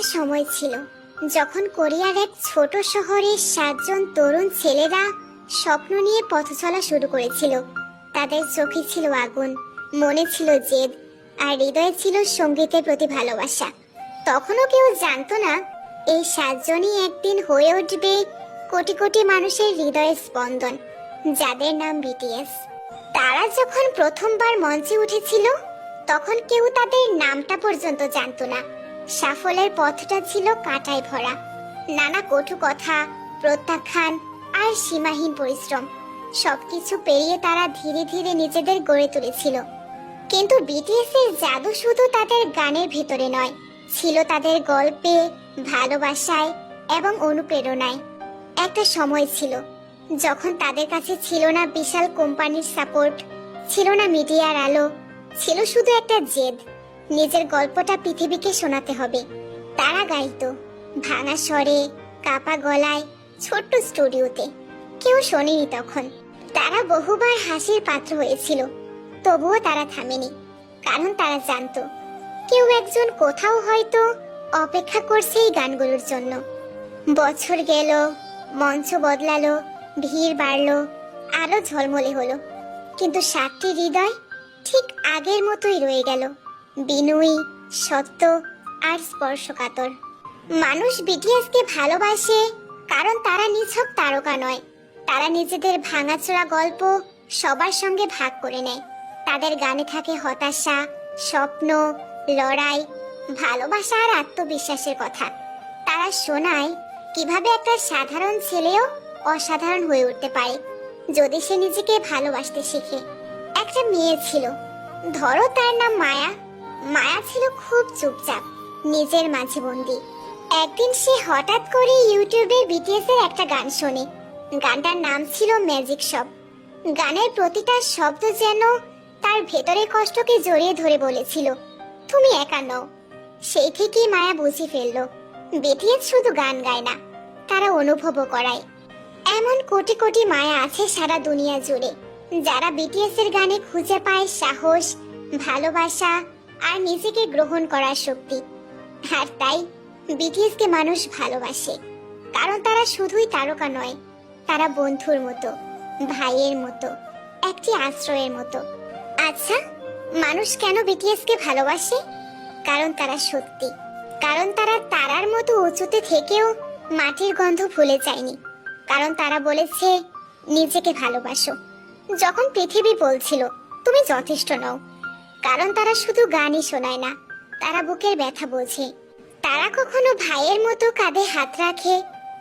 একটা সময় ছিল যখন কোরিয়ার এক ছোট শহরে 7জন তরুণ ছেলেরা স্বপ্ন নিয়ে পথ চলা শুরু করেছিল। তাদের চোখে ছিল আগুন, মনে ছিল জেদ, আর হৃদয়ে ছিল সঙ্গীতের প্রতি ভালোবাসা। তখনও কেউ জানতো না এই 7জনই একদিন হয়ে উঠবে কোটি কোটি মানুষের হৃদয়ের স্পন্দন, যাদের নাম বিটিএস। তারা যখন প্রথমবার মঞ্চে উঠেছিল তখন কেউ তাদের নামটা পর্যন্ত জানতো না। সাফল্যের পথটা ছিল কাঁটায় ভরা, নানা কটু কথা, প্রত্যাখ্যান আর সীমাহীন পরিশ্রম। সবকিছু পেরিয়ে তারা ধীরে ধীরে নিজেদের গড়ে তুলেছিল। কিন্তু বিটিএস এর জাদু শুধু তাদের গানের ভিতরে নয়, ছিল তাদের গল্পে, ভালোবাসায় এবং অনুপ্রেরণায়। একটা সময় ছিল যখন তাদের কাছে ছিল না বিশাল কোম্পানির সাপোর্ট, ছিল না মিডিয়ার আলো, ছিল শুধু একটা জেদ, নিজের গল্পটা পৃথিবীকে শোনাতে হবে। তারা গাইতো ভাঙা স্বরে, কাপা গলায়, ছোট্ট স্টুডিওতে। কেউ শোনেনি তখন। তারা বহুবার হাসির পাত্র হয়েছিল, তবুও তারা থামেনি, কারণ তারা জানতো কেউ একজন কোথাও হয়তো অপেক্ষা করছে এই গানগুলোর জন্য। বছর গেল, মঞ্চ বদলালো, ভিড় বাড়লো, আলো ঝলমলে হলো, কিন্তু 7টি হৃদয় ঠিক আগের মতোই রয়ে গেল, বিনয়ী, সত্য আর স্পর্শকাতর। মানুষ বিটিএসকে ভালোবাসে কারণ তারা নিছক তারকা নয়, তারা নিজেদের ভাঙাচোরা গল্প সবার সঙ্গে ভাগ করে নেয়। তাদের গানে থাকে হতাশা, স্বপ্ন, লড়াই, ভালোবাসা আর আত্মবিশ্বাসের কথা। তারা শোনায় কিভাবে একটা সাধারণ ছেলেও অসাধারণ হয়ে উঠতে পারে যদি সে নিজেকে ভালোবাসতে শেখে। একটা মেয়ে ছিল, ধরো তার নাম মায়া। মায়া ছিল খুব চুপচাপ, নিজের মাঝে বন্দি। একদিন সে হঠাৎ করে ইউটিউবে বিটিএস এর একটা গান শোনে। গানটার নাম ছিল ম্যাজিক শপ। গানের প্রতিটা শব্দ যেন তার ভেতরের কষ্টকে জড়িয়ে ধরে বলেছিল, তুমি একা নও। সেই থেকেই মায়া বুঝে ফেললো বিটিএস শুধু গান গায় না, তারা অনুভবও করায়। এমন কোটি কোটি মায়া আছে সারা দুনিয়া জুড়ে, যারা বিটিএস এর গানে খুঁজে পায় সাহস, ভালোবাসা আর নিজেকে গ্রহণ করার শক্তি। আর তাই বিটিএস কে মানুষ ভালোবাসে, কারণ তারা শুধুই তারকা নয়, তারা বন্ধুর মতো, ভাইয়ের মতো, একটি আশ্রয়ের মতো। আচ্ছা, মানুষ কেন বিটিএস কে ভালোবাসে? কারণ তারা সত্যি, কারণ তারা তারার মতো উঁচুতে থেকেও মাটির গন্ধ ভুলে যায়নি, কারণ তারা বলেছে নিজেকে ভালোবাসো যখন পৃথিবী বলছিল তুমি যথেষ্ট নও। কারণ তারা শুধু গানই শোনায় না, তারা বুকের ব্যথা বোঝে। তারা কখনো ভাইয়ের মতো কাঁধে হাত রাখে,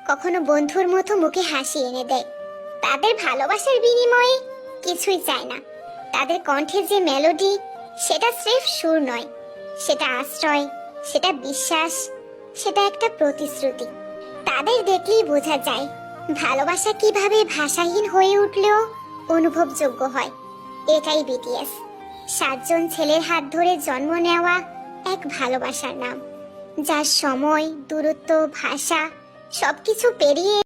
কখনো বন্ধুর মতো মুখে হাসি এনে দেয়। তাদের ভালোবাসার বিনিময়ে কিছুই চায় না। তাদের কণ্ঠে যে মেলোডি, সেটা স্রেফ সুর নয়, সেটা আশ্রয়, সেটা বিশ্বাস, সেটা একটা প্রতিশ্রুতি। তাদের দেখলেই বোঝা যায় ভালোবাসা কিভাবে ভাষাহীন হয়ে উঠলেও অনুভবযোগ্য হয়। এটাই বিটিএস, 7জন ছেলের হাত ধরে জন্ম নেওয়া এক ভালোবাসার নাম, যার সময়, দূরত্ব, ভাষা সবকিছু পেরিয়ে